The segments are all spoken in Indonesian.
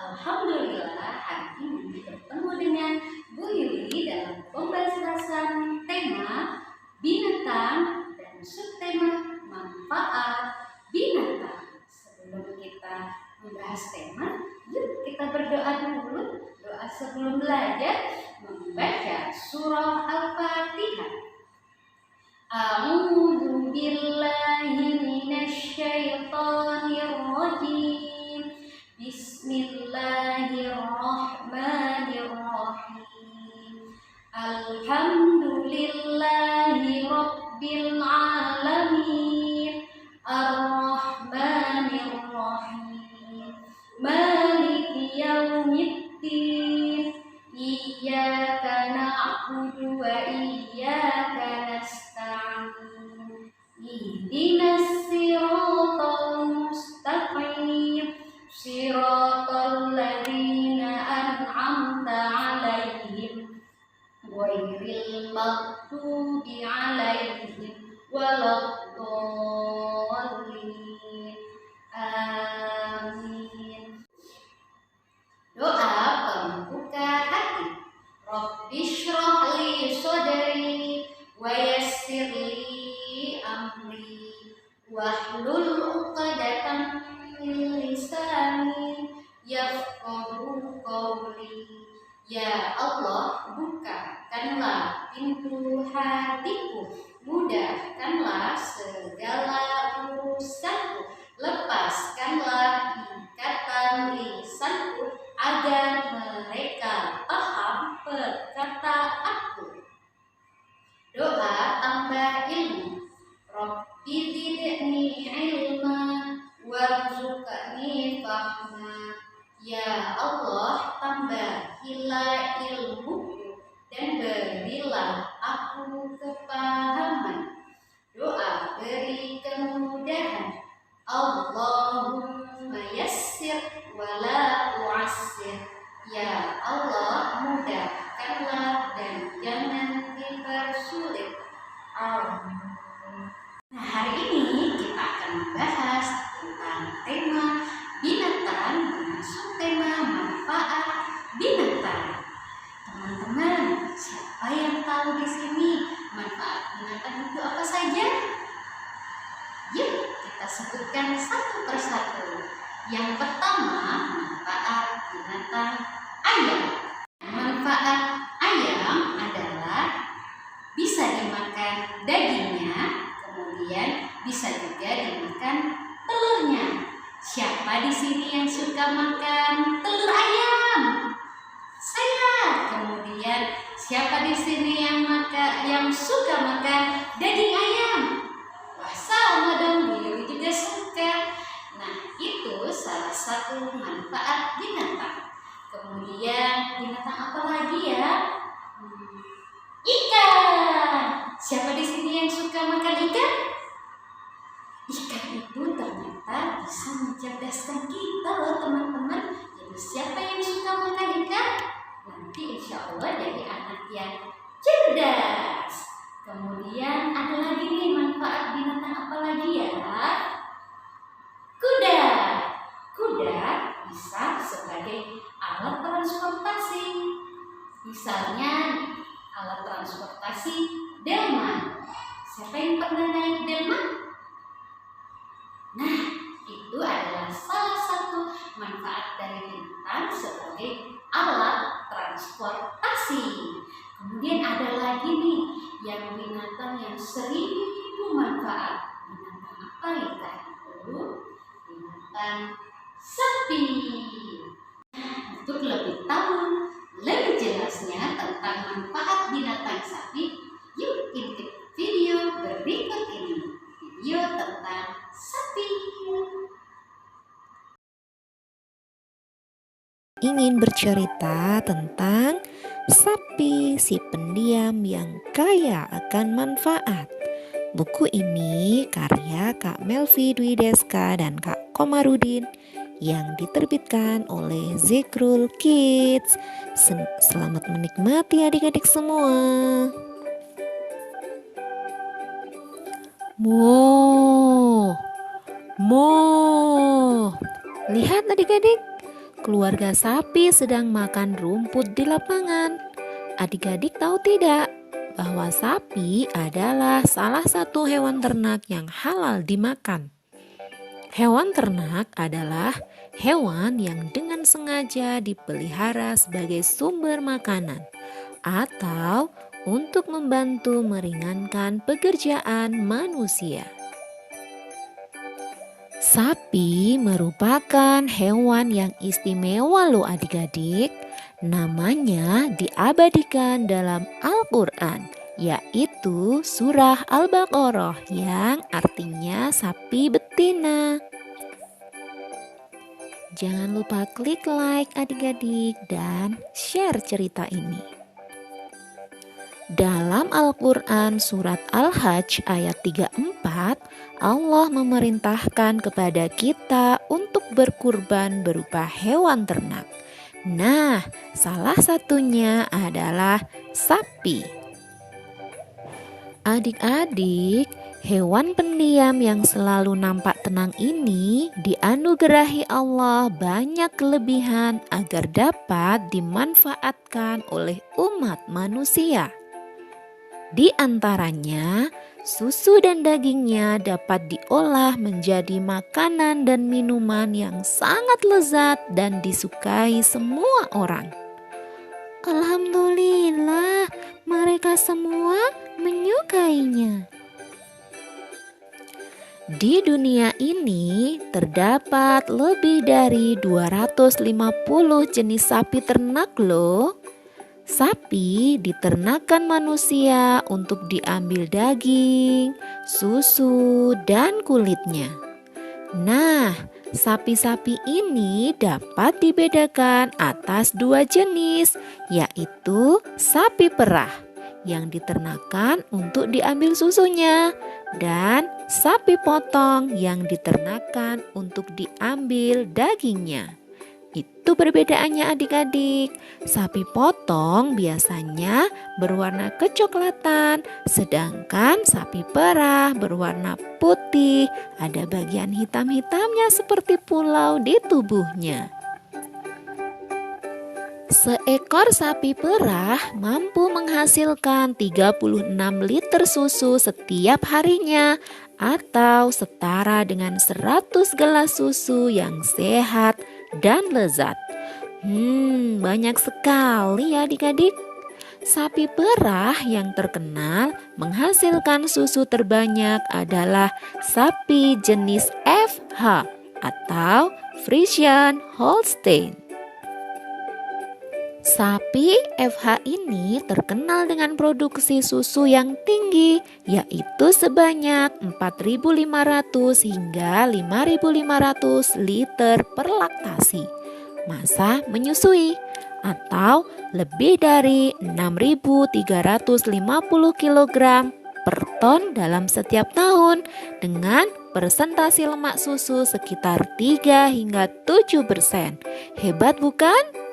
Alhamdulillah hari ini bertemu dengan Bu Yuli dalam pembahasan tema binatang dan subtema manfaat binatang. Sebelum kita membahas tema, yuk kita berdoa dulu. Doa sebelum belajar membaca surah Al-Fatihah. A'udzu billahi minasy syaithanir rajim. Bismillahirrahmanirrahim. Alhamdulillahi rabbil alamin. Ar-Rahmanir Rahim. Maliki yaumiddin. Iyyaka na'budu wa iyyaka nasta'in. Ihdinas siratal mustaqim. Siratal ladzina an'amta 'alaihim ghairil maghdubi 'alaihim waladdallin. Amin. Doa pembuka hati. Rabbi shrah li sadri wa yassir li amri wahlul 'uqdatam min lisani yafqahu qawli. Ya Allah, bukakanlah pintu hatiku, mudahkanlah segala urusanku, lepaskanlah ikatan lisanku agar mereka paham perkataanku. Doa tambah ilmu. Rabbi zidni ilma warzuqni fahma. Ya Allah, tambahilah ilmuku dan berilah aku kepahaman. Doa beri kemudahan. Allahumma yassir wa la tu'assir. Ya Allah, mudahkanlah dan jangan dipersulit. Amin. Nah, hari ini kita akan membahas tentang tema binatang dengan subtema manfaat binatang. Teman-teman, siapa yang tahu di sini manfaat binatang itu apa saja? Yuk kita sebutkan satu persatu. Yang pertama, manfaat binatang ayam. Manfaat ayam adalah bisa dimakan dagingnya, kemudian bisa juga dimakan telurnya. Siapa di sini yang suka makan telur ayam? Saya. Kemudian siapa di sini yang suka makan daging ayam? Wah, sama dong, Bibi juga suka. Nah, itu salah satu manfaat binatang. Kemudian binatang apa lagi ya? Ikan. Siapa di sini yang suka makan ikan? Ikan itu ternyata bisa mencerdaskan kita loh teman-teman. Jadi siapa yang suka makan ikan? Nanti insya Allah jadi anak yang cerdas. Kemudian ada lagi nih manfaat binatang apa lagi ya? Kuda. Kuda bisa sebagai alat transportasi. Misalnya alat transportasi delman. Siapa yang pernah naik delman? Nah, itu adalah salah satu manfaat dari binatang sebagai alat transportasi. Kemudian ada lagi nih yang binatang yang 1000 manfaat. Binatang apa ya itu? Binatang sapi. Untuk lebih tahu lebih jelasnya tentang manfaat binatang sapi, yuk intip video berikut ini. Video tentang sapi. Ingin bercerita tentang sapi, si pendiam yang kaya akan manfaat. Buku ini karya Kak Melvi Dwi Deska dan Kak Komarudin yang diterbitkan oleh Zikrul Kids. Selamat menikmati adik-adik semua. Mo. Lihat adik-adik, keluarga sapi sedang makan rumput di lapangan. Adik-adik tahu tidak bahwa sapi adalah salah satu hewan ternak yang halal dimakan? Hewan ternak adalah hewan yang dengan sengaja dipelihara sebagai sumber makanan atau untuk membantu meringankan pekerjaan manusia. Sapi merupakan hewan yang istimewa loh adik-adik. Namanya diabadikan dalam Al-Quran, yaitu surah Al-Baqarah yang artinya sapi betina. Jangan lupa klik like adik-adik dan share cerita ini. Dalam Al-Quran surat Al-Hajj ayat 34, Allah memerintahkan kepada kita untuk berkurban berupa hewan ternak. Nah, salah satunya adalah sapi. Adik-adik, hewan pendiam yang selalu nampak tenang ini dianugerahi Allah banyak kelebihan agar dapat dimanfaatkan oleh umat manusia. Di antaranya, susu dan dagingnya dapat diolah menjadi makanan dan minuman yang sangat lezat dan disukai semua orang. Alhamdulillah, mereka semua menyukainya. Di dunia ini terdapat lebih dari 250 jenis sapi ternak loh. Sapi diternakan manusia untuk diambil daging, susu, dan kulitnya. Nah, sapi-sapi ini dapat dibedakan atas dua jenis, yaitu sapi perah yang diternakan untuk diambil susunya dan sapi potong yang diternakan untuk diambil dagingnya. Itu perbedaannya adik-adik. Sapi potong biasanya berwarna kecoklatan, sedangkan sapi perah berwarna putih. Ada bagian hitam-hitamnya seperti pulau di tubuhnya. Seekor sapi perah mampu menghasilkan 36 liter susu setiap harinya atau setara dengan 100 gelas susu yang sehat dan lezat. Banyak sekali ya adik-adik. Sapi perah yang terkenal menghasilkan susu terbanyak adalah sapi jenis FH atau Friesian Holstein. Sapi FH ini terkenal dengan produksi susu yang tinggi, yaitu sebanyak 4.500 hingga 5.500 liter per laktasi masa menyusui, atau lebih dari 6.350 kg per ton dalam setiap tahun, dengan persentase lemak susu sekitar 3 hingga 7%. Hebat bukan?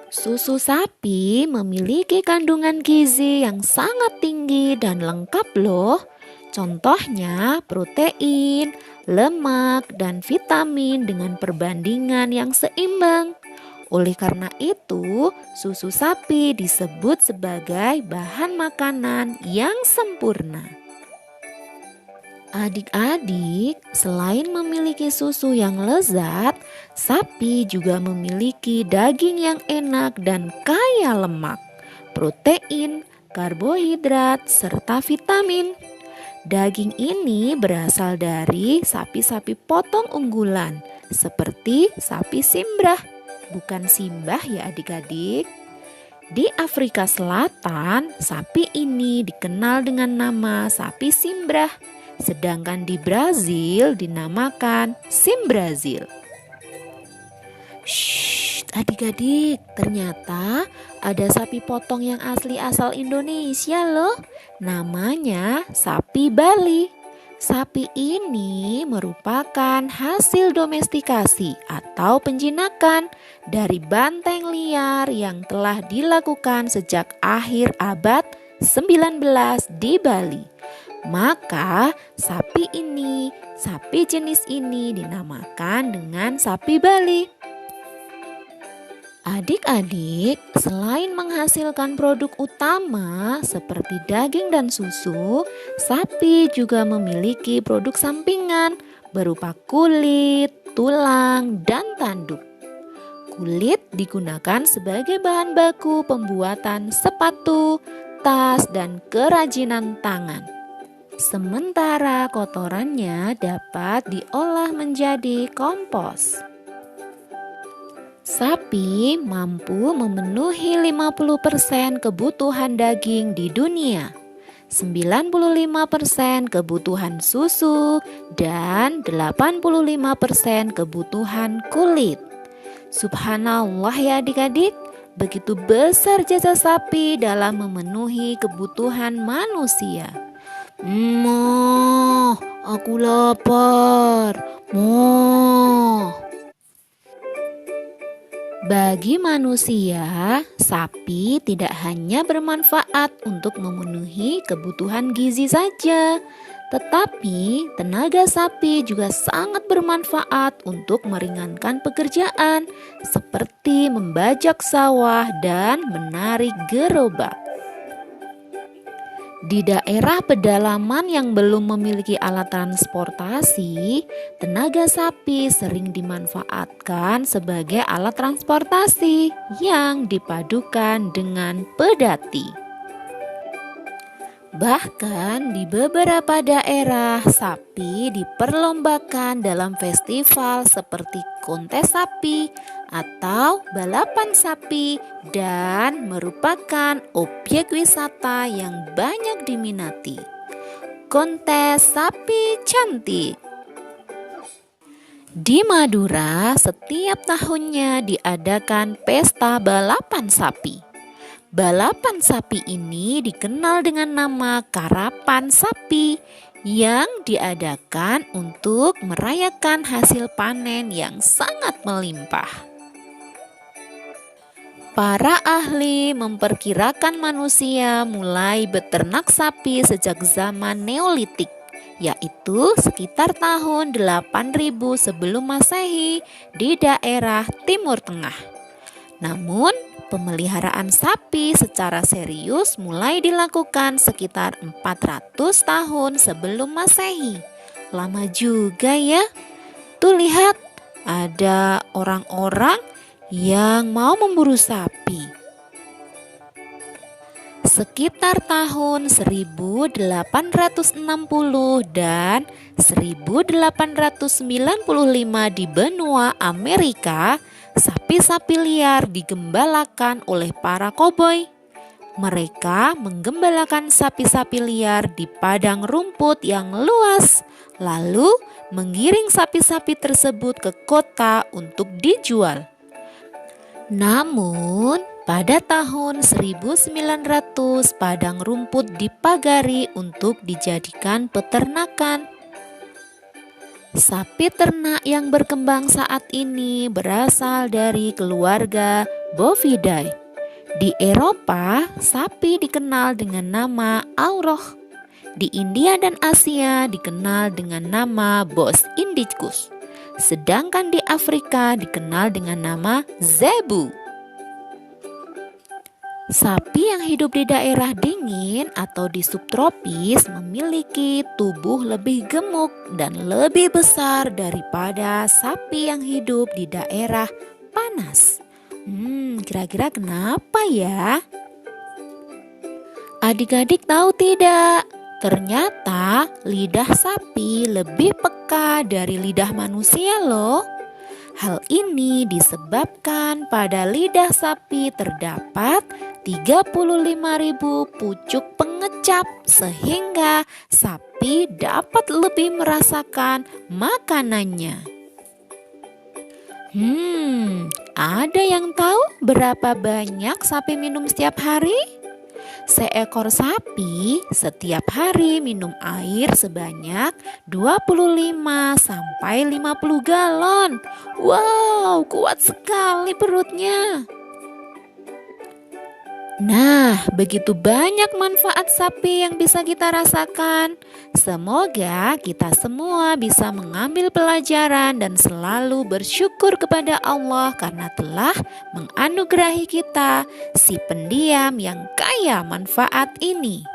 Susu sapi memiliki kandungan gizi yang sangat tinggi dan lengkap loh. Contohnya protein, lemak, dan vitamin dengan perbandingan yang seimbang. Oleh karena itu, susu sapi disebut sebagai bahan makanan yang sempurna. Adik-adik, selain memiliki susu yang lezat, sapi juga memiliki daging yang enak dan kaya lemak, protein, karbohidrat, serta vitamin. Daging ini berasal dari sapi-sapi potong unggulan, seperti sapi Simbrah, bukan Simbah ya adik-adik. Di Afrika Selatan, sapi ini dikenal dengan nama sapi Simbrah. Sedangkan di Brazil dinamakan Sim Brazil. Adik-adik, ternyata ada sapi potong yang asli asal Indonesia loh. Namanya sapi Bali. Sapi ini merupakan hasil domestikasi atau penjinakan dari banteng liar yang telah dilakukan sejak akhir abad 19 di Bali. Maka sapi jenis ini dinamakan dengan sapi Bali. Adik-adik, selain menghasilkan produk utama seperti daging dan susu, sapi juga memiliki produk sampingan berupa kulit, tulang, dan tanduk. Kulit digunakan sebagai bahan baku pembuatan sepatu, tas, dan kerajinan tangan. Sementara kotorannya dapat diolah menjadi kompos. Sapi mampu memenuhi 50% kebutuhan daging di dunia, 95% kebutuhan susu, dan 85% kebutuhan kulit. Subhanallah ya adik-adik, begitu besar jasa sapi dalam memenuhi kebutuhan manusia. Aku lapar. Bagi manusia, sapi tidak hanya bermanfaat untuk memenuhi kebutuhan gizi saja, tetapi tenaga sapi juga sangat bermanfaat untuk meringankan pekerjaan, seperti membajak sawah dan menarik gerobak. Di daerah pedalaman yang belum memiliki alat transportasi, tenaga sapi sering dimanfaatkan sebagai alat transportasi yang dipadukan dengan pedati. Bahkan di beberapa daerah, sapi diperlombakan dalam festival seperti kontes sapi atau balapan sapi dan merupakan objek wisata yang banyak diminati. Kontes sapi cantik. Di Madura, setiap tahunnya diadakan pesta balapan sapi. Balapan sapi ini dikenal dengan nama karapan sapi yang diadakan untuk merayakan hasil panen yang sangat melimpah. Para ahli memperkirakan manusia mulai beternak sapi sejak zaman Neolitik, yaitu sekitar tahun 8000 sebelum Masehi di daerah Timur Tengah. Namun, pemeliharaan sapi secara serius mulai dilakukan sekitar 400 tahun sebelum Masehi. Lama juga ya. Tuh lihat, ada orang-orang yang mau memburu sapi. Sekitar tahun 1860 dan 1895 di benua Amerika, sapi-sapi liar digembalakan oleh para koboi. Mereka menggembalakan sapi-sapi liar di padang rumput yang luas, lalu menggiring sapi-sapi tersebut ke kota untuk dijual. Namun, pada tahun 1900 padang rumput dipagari untuk dijadikan peternakan. Sapi ternak yang berkembang saat ini berasal dari keluarga Bovidae. Di Eropa, sapi dikenal dengan nama Auroch. Di India dan Asia dikenal dengan nama Bos Indicus. Sedangkan di Afrika dikenal dengan nama Zebu. Sapi yang hidup di daerah dingin atau di subtropis memiliki tubuh lebih gemuk dan lebih besar daripada sapi yang hidup di daerah panas. Kira-kira kenapa ya? Adik-adik tahu tidak? Ternyata lidah sapi lebih peka dari lidah manusia loh. Hal ini disebabkan pada lidah sapi terdapat 35.000 pucuk pengecap sehingga sapi dapat lebih merasakan makanannya. Ada yang tahu berapa banyak sapi minum setiap hari? Seekor sapi setiap hari minum air sebanyak 25 sampai 50 galon. Wow, kuat sekali perutnya. Nah, begitu banyak manfaat sapi yang bisa kita rasakan. Semoga kita semua bisa mengambil pelajaran dan selalu bersyukur kepada Allah karena telah menganugerahi kita si pendiam yang kaya manfaat ini.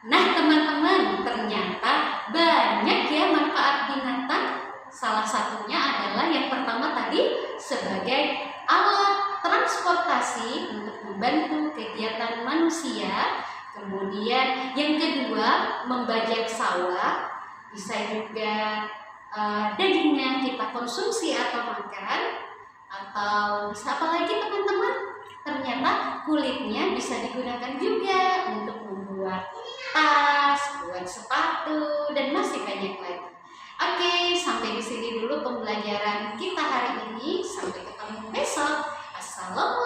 Nah teman-teman, ternyata banyak ya manfaat binatang. Salah satunya adalah yang pertama tadi sebagai alat transportasi untuk membantu kegiatan manusia. Kemudian yang kedua membajak sawah, bisa juga dagingnya kita konsumsi atau makan. Atau bisa apa lagi teman-teman? Ternyata kulitnya bisa digunakan juga untuk membuat tas, buat sepatu, dan masih banyak lagi. Oke, sampai di sini dulu pembelajaran kita hari ini. Sampai ketemu besok. Assalamualaikum.